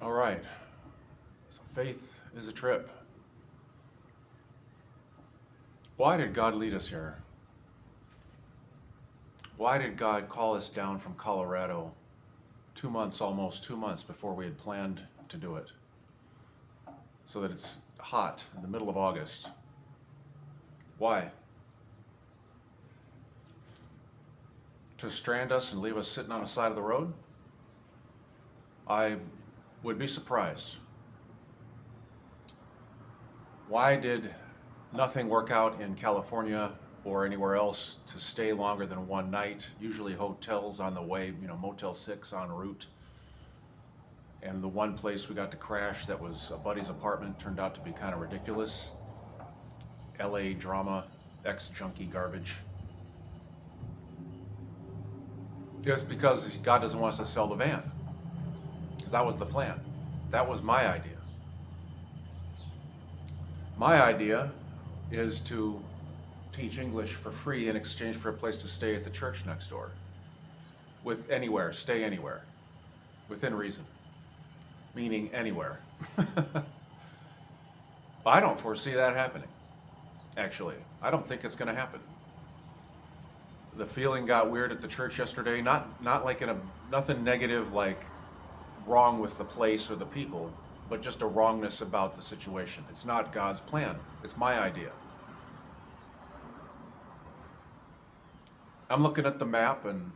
All right. So faith is a trip. Why did God lead us here? Why did God call us down from Colorado 2 months, almost 2 months before we had planned to do it? So that it's hot in the middle of August. Why? To strand us and leave us sitting on the side of the road? I would be surprised. Why did nothing work out in California or anywhere else to stay longer than one night? Usually hotels on the way, Motel 6 en route. And the one place we got to crash that was a buddy's apartment turned out to be kind of ridiculous. LA drama, ex-junkie garbage. It's because God doesn't want us to sell the van. Because that was the plan. That was my idea. My idea is to teach English for free in exchange for a place to stay at the church next door. With anywhere, stay anywhere. Within reason. Meaning anywhere. I don't foresee that happening. Actually, I don't think it's going to happen. The feeling got weird at the church yesterday, not like nothing negative like wrong with the place or the people, but just a wrongness about the situation. It's not God's plan. It's my idea. I'm looking at the map and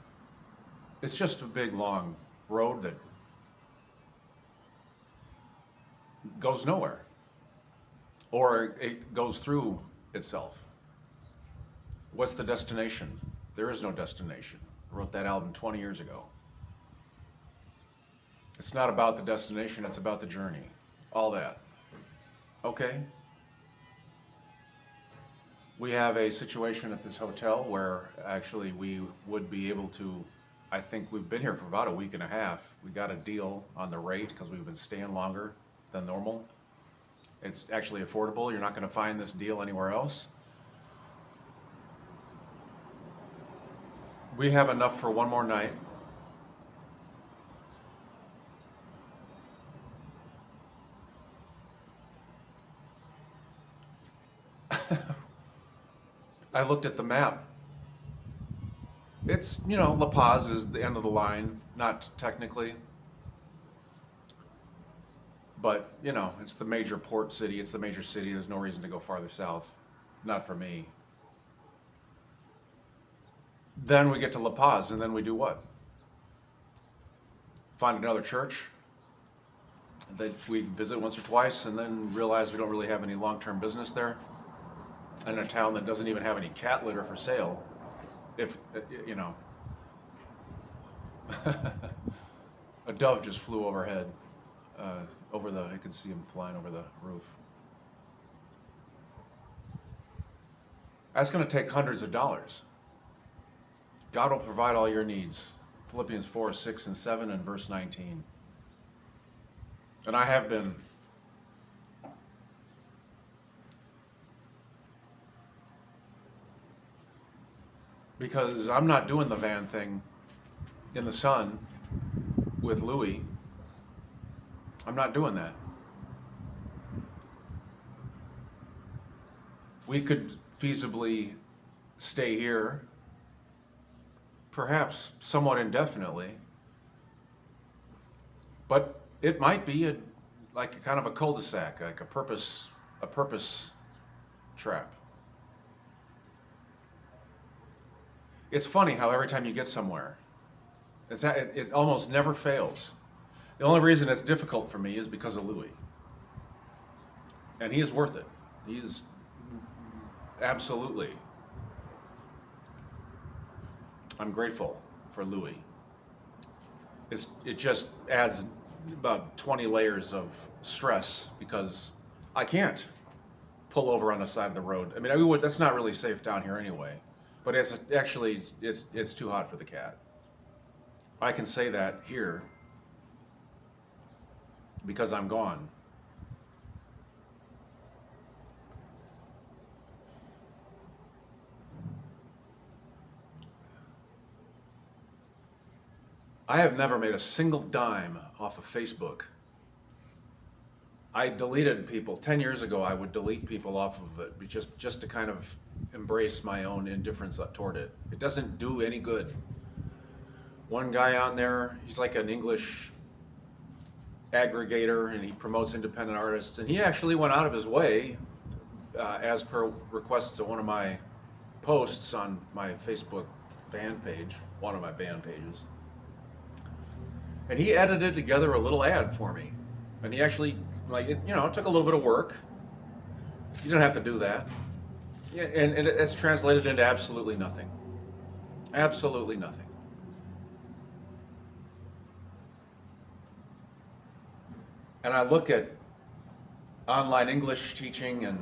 it's just a big long road that goes nowhere. Or it goes through itself. What's the destination? There is no destination. I wrote that album 20 years ago. It's not about the destination, it's about the journey. All that. Okay. We have a situation at this hotel where actually we would be able to, I think we've been here for about a week and a half. We got a deal on the rate because we've been staying longer than normal. It's actually affordable. You're not going to find this deal anywhere else. We have enough for one more night. I looked at the map. It's, La Paz is the end of the line, not technically, but, it's the major port city. It's the major city. There's no reason to go farther south. Not for me. Then we get to La Paz, and then we do what? Find another church that we visit once or twice, and then realize we don't really have any long-term business there. In a town that doesn't even have any cat litter for sale. If, a dove just flew overhead, you could see him flying over the roof. That's going to take hundreds of dollars. God will provide all your needs. Philippians 4, 6, and 7, and verse 19. And I have been. Because I'm not doing the van thing in the sun with Louis. I'm not doing that. We could feasibly stay here, perhaps somewhat indefinitely, but it might be like a kind of a cul-de-sac, like a purpose trap. It's funny how every time you get somewhere, it almost never fails. The only reason it's difficult for me is because of Louis. And he is worth it. He's absolutely. I'm grateful for Louis. It just adds about 20 layers of stress because I can't pull over on the side of the road. I mean, that's not really safe down here anyway. But it's too hot for the cat. I can say that here because I'm gone. I have never made a single dime off of Facebook I deleted people 10 years ago. I would delete people off of it just to kind of embrace my own indifference toward it. It doesn't do any good. One guy on there, he's like an English aggregator, and he promotes independent artists, and he actually went out of his way, as per requests of one of my posts on my Facebook fan page, one of my band pages, and he edited together a little ad for me. And he actually, like, it took a little bit of work. You don't have to do that. Yeah, and it's translated into absolutely nothing. Absolutely nothing. And I look at online English teaching, and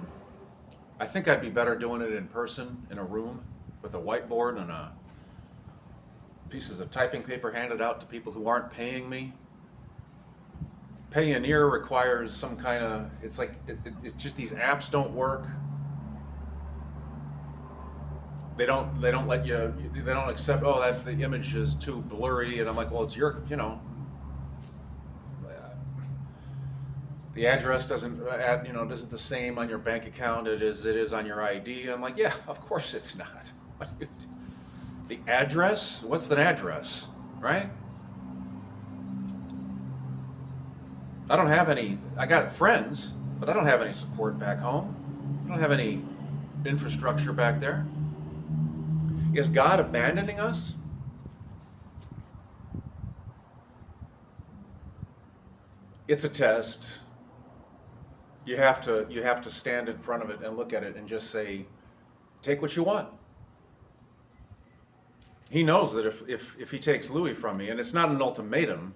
I think I'd be better doing it in person, in a room, with a whiteboard and pieces of typing paper handed out to people who aren't paying me. Payoneer requires some kind of, it's like, it's just these apps don't work. They don't let you, they don't accept, oh, that the image is too blurry. And I'm like, well, it's your, the address doesn't, isn't the same on your bank account it is on your ID. I'm like, yeah, of course it's not. The address? What's an address, right? I don't have any, I got friends, but I don't have any support back home. I don't have any infrastructure back there. Is God abandoning us? It's a test. You have to stand in front of it and look at it and just say, take what you want. He knows that if he takes Louis from me, and it's not an ultimatum,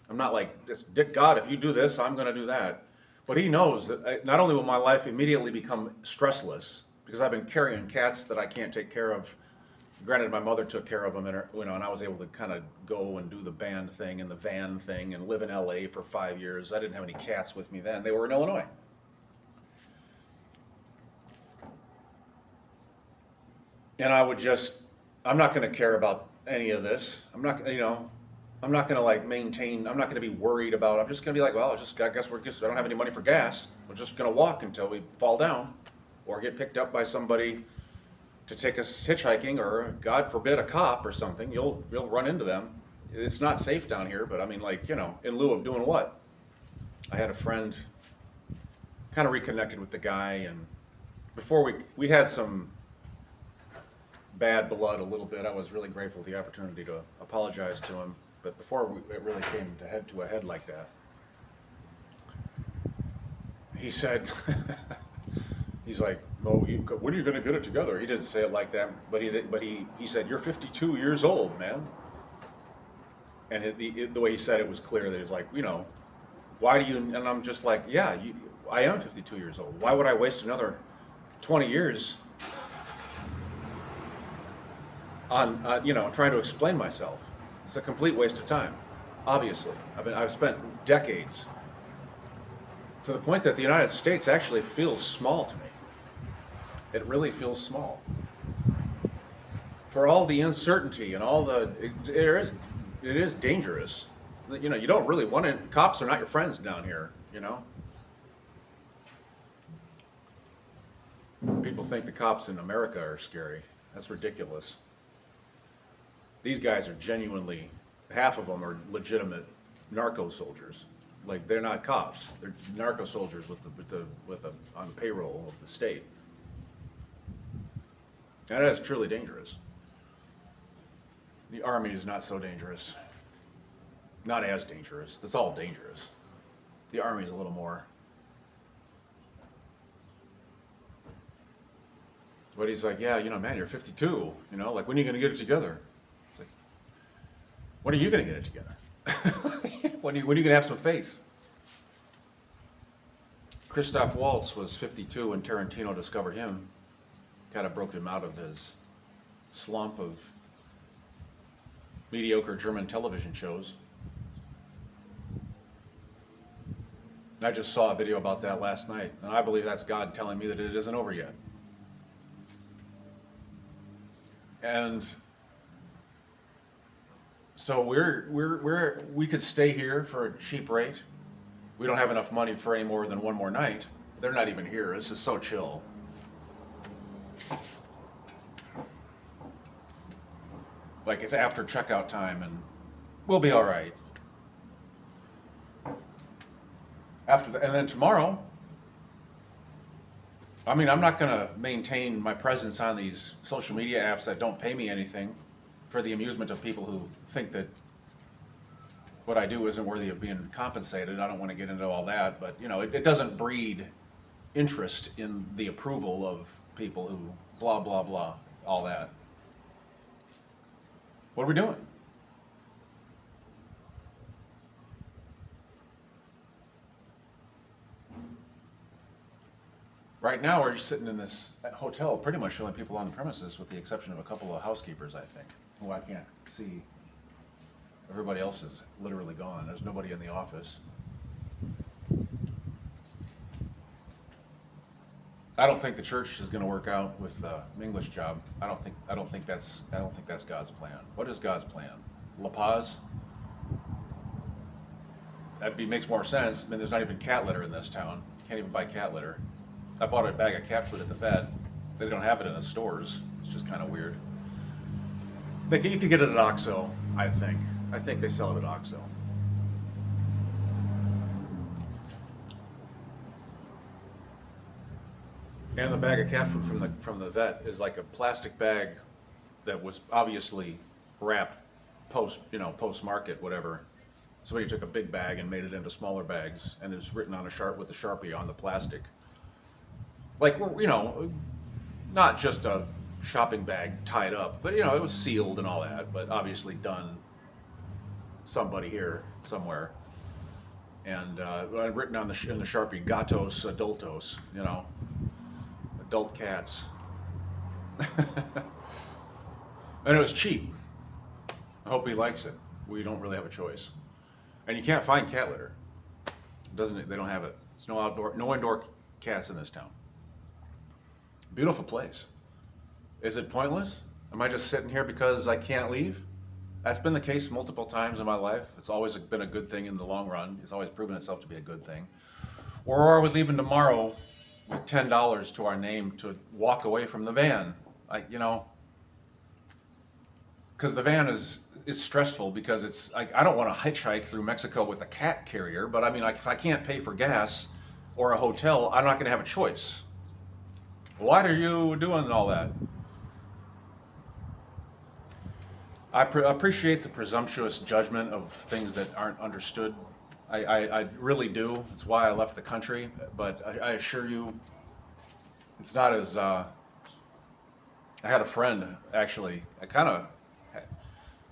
I'm not like, it's God, if you do this, I'm going to do that. But he knows that not only will my life immediately become stressless, because I've been carrying cats that I can't take care of. Granted, my mother took care of them, and I was able to kind of go and do the band thing and the van thing and live in LA for 5 years. I didn't have any cats with me then. They were in Illinois. And I'm not going to care about any of this. I'm not going to like maintain, I'm not going to be worried about, I'm just going to be like, well, I guess I don't have any money for gas. We're just going to walk until we fall down or get picked up by somebody to take us hitchhiking, or God forbid a cop or something. You'll run into them. It's not safe down here, but I mean, like, in lieu of doing what? I had a friend, kind of reconnected with the guy, and before we had some bad blood a little bit. I was really grateful for the opportunity to apologize to him, but before it really came to a head like that, he said, he's like, "Well, when are you going to get it together?" He didn't say it like that, but he said, "You're 52 years old, man." And the way he said it was clear that he's like, why do you? And I'm just like, yeah, I am 52 years old. Why would I waste another 20 years on trying to explain myself? It's a complete waste of time. Obviously, I've spent decades, to the point that the United States actually feels small to me. It really feels small. For all the uncertainty and all it is dangerous. You don't really want to, cops are not your friends down here, People think the cops in America are scary. That's ridiculous. These guys are genuinely, half of them are legitimate narco soldiers. Like, they're not cops. They're narco soldiers on the payroll of the state. And that is truly dangerous. The Army is not so dangerous. Not as dangerous. That's all dangerous. The Army is a little more. But he's like, yeah, man, you're 52. Like, when are you going to get it together? It's like, when are you going to get it together? When are you going to have some faith? Christoph Waltz was 52 when Tarantino discovered him. Kind of broke him out of his slump of mediocre German television shows. I just saw a video about that last night, and I believe that's God telling me that it isn't over yet. And so we could stay here for a cheap rate, We don't have enough money for any more than one more night. They're not even here. This is so chill. Like it's after checkout time and we'll be all right. And then tomorrow, I mean, I'm not going to maintain my presence on these social media apps that don't pay me anything for the amusement of people who think that what I do isn't worthy of being compensated. I don't want to get into all that, but you know, it doesn't breed interest in the approval of people who blah, blah, blah, all that. What are we doing? Right now, we're just sitting in this hotel, pretty much the only people on the premises, with the exception of a couple of housekeepers, I think, who I can't see. Everybody else is literally gone. There's nobody in the office. I don't think the church is going to work out with the English job. I don't think that's God's plan. What is God's plan? La Paz? Makes more sense. I mean, there's not even cat litter in this town. You can't even buy cat litter. I bought a bag of cat food at the vet. They don't have it in the stores. It's just kind of weird. You could get it at OXXO, I think. I think they sell it at OXXO. And the bag of cat food from the vet is like a plastic bag that was obviously wrapped post market, whatever. Somebody took a big bag and made it into smaller bags, and it was written on with a Sharpie on the plastic. Like, not just a shopping bag tied up, but it was sealed and all that, but obviously done somebody here somewhere. And written in the Sharpie, gatos adultos, adult cats. And it was cheap. I hope he likes it. We don't really have a choice. And you can't find cat litter. They don't have it. It's no indoor cats in this town. Beautiful place. Is it pointless? Am I just sitting here because I can't leave? That's been the case multiple times in my life. It's always been a good thing in the long run. It's always proven itself to be a good thing. Or are we leaving tomorrow with $10 to our name to walk away from the van? Because the van is stressful because it's like, I don't want to hitchhike through Mexico with a cat carrier, but I mean, like, if I can't pay for gas or a hotel, I'm not going to have a choice. Why are you doing all that? I appreciate the presumptuous judgment of things that aren't understood. I really do. It's why I left the country. But I assure you, it's not as. I had a friend actually. I kind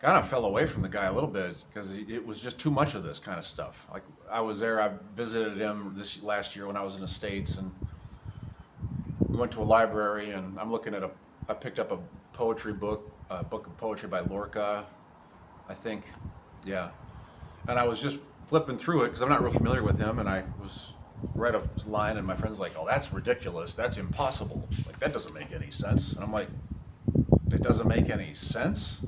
of fell away from the guy a little bit because it was just too much of this kind of stuff. Like I was there. I visited him this last year when I was in the States, and we went to a library, and I'm looking at I picked up a poetry book. A book of poetry by Lorca, I think, yeah. And I was just flipping through it because I'm not real familiar with him, and I was read a line, and my friend's like, "Oh, that's ridiculous. That's impossible. Like that doesn't make any sense." And I'm like, "It doesn't make any sense?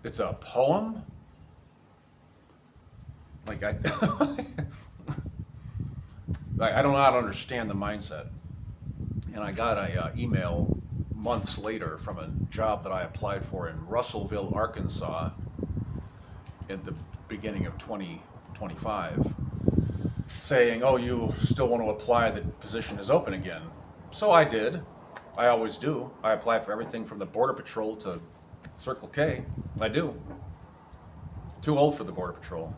It's a poem? Like I don't know how to understand the mindset." And I got a email months later from a job that I applied for in Russellville, Arkansas at the beginning of 2025 saying, "Oh, you still want to apply? The position is open again." So I did. I always do. I apply for everything from the Border Patrol to Circle K. I do. Too old for the Border Patrol.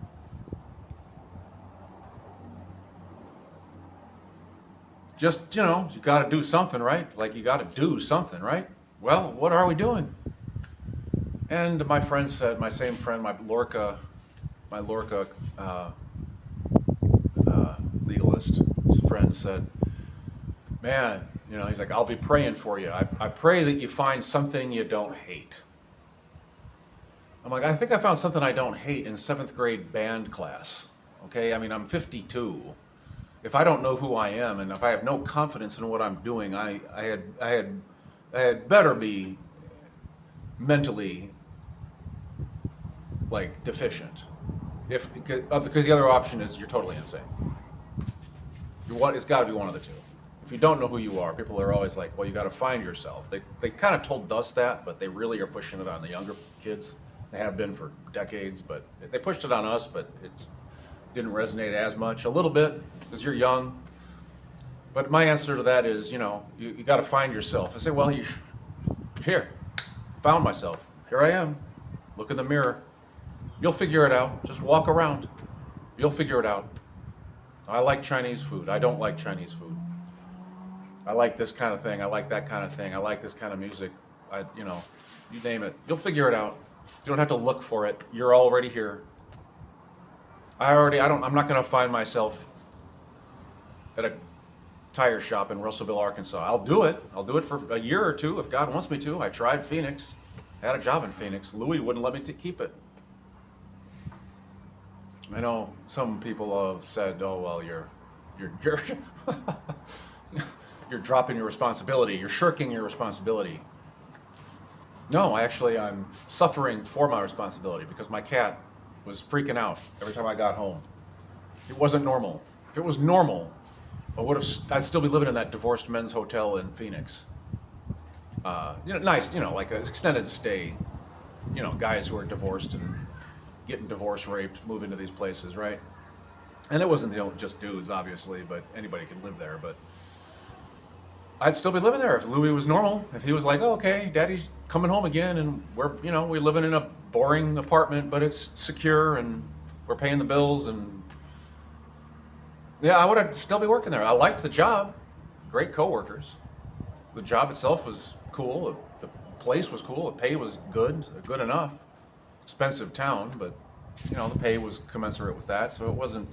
Just, you got to do something, right? Like, you got to do something, right? Well, what are we doing? And my same friend, my Lorca legalist friend said, "Man, he's like, I'll be praying for you. I pray that you find something you don't hate." I'm like, I think I found something I don't hate in 7th grade band class. Okay, I mean, I'm 52. If I don't know who I am, and if I have no confidence in what I'm doing, I had better be mentally like deficient. Because the other option is you're totally insane. It's got to be one of the two. If you don't know who you are, people are always like, well, you got to find yourself. They kind of told us that, but they really are pushing it on the younger kids. They have been for decades, but they pushed it on us, but it didn't resonate as much. A little bit, because you're young. But my answer to that is, you got to find yourself. I say, well, here, found myself. Here I am. Look in the mirror. You'll figure it out. Just walk around. You'll figure it out. I like Chinese food. I don't like Chinese food. I like this kind of thing. I like that kind of thing. I like this kind of music. You name it. You'll figure it out. You don't have to look for it. You're already here. I'm not going to find myself at a tire shop in Russellville, Arkansas. I'll do it. I'll do it for a year or two if God wants me to. I tried Phoenix. I had a job in Phoenix. Louis wouldn't let me keep it. I know some people have said, "Oh well, you're you're dropping your responsibility. You're shirking your responsibility." No, I'm suffering for my responsibility because my cat was freaking out every time I got home. It wasn't normal. If it was normal, I'd still be living in that divorced men's hotel in Phoenix. Nice, like an extended stay. Guys who are divorced and getting divorce raped, move into these places, right? And it wasn't just dudes, obviously, but anybody can live there. But I'd still be living there if Louis was normal. If he was like, oh, okay, Daddy's coming home again, and we're living in a boring apartment, but it's secure, and we're paying the bills, and yeah, I would still be working there. I liked the job, great coworkers. The job itself was cool. The place was cool. The pay was good enough. Expensive town, but the pay was commensurate with that, so it wasn't.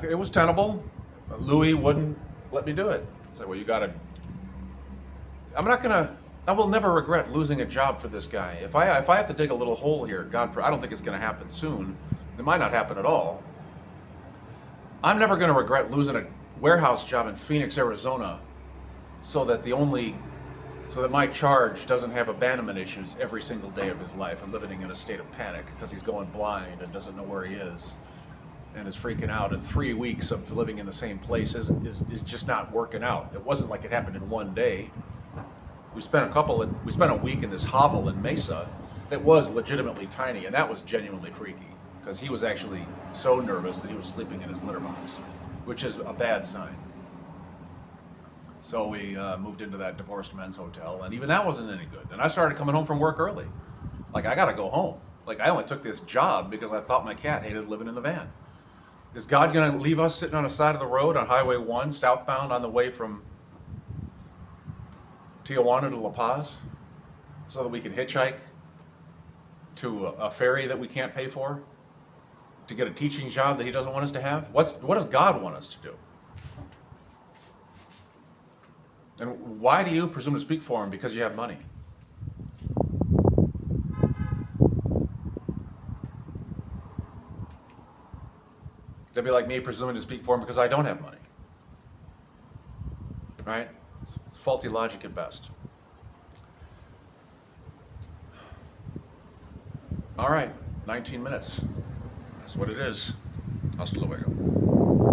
It was tenable. Louis wouldn't let me do it. He's like, well, you gotta. I will never regret losing a job for this guy. If I have to dig a little hole here, I don't think it's gonna happen soon. It might not happen at all. I'm never gonna regret losing a warehouse job in Phoenix, Arizona, so that my charge doesn't have abandonment issues every single day of his life and living in a state of panic because he's going blind and doesn't know where he is and is freaking out. And 3 weeks of living in the same place is just not working out. It wasn't like it happened in one day. We spent a week in this hovel in Mesa that was legitimately tiny, and that was genuinely freaky because he was actually so nervous that he was sleeping in his litter box, which is a bad sign. So we moved into that divorced men's hotel, and even that wasn't any good. And I started coming home from work early. Like, I gotta go home. Like, I only took this job because I thought my cat hated living in the van. Is God gonna leave us sitting on the side of the road on Highway 1, southbound on the way from Tijuana to La Paz, so that we can hitchhike to a ferry that we can't pay for to get a teaching job that he doesn't want us to have? What does God want us to do? And why do you presume to speak for him? Because you have money. That'd be like me presuming to speak for him because I don't have money. Right? It's faulty logic at best. All right, 19 minutes. That's what it is. Hasta luego.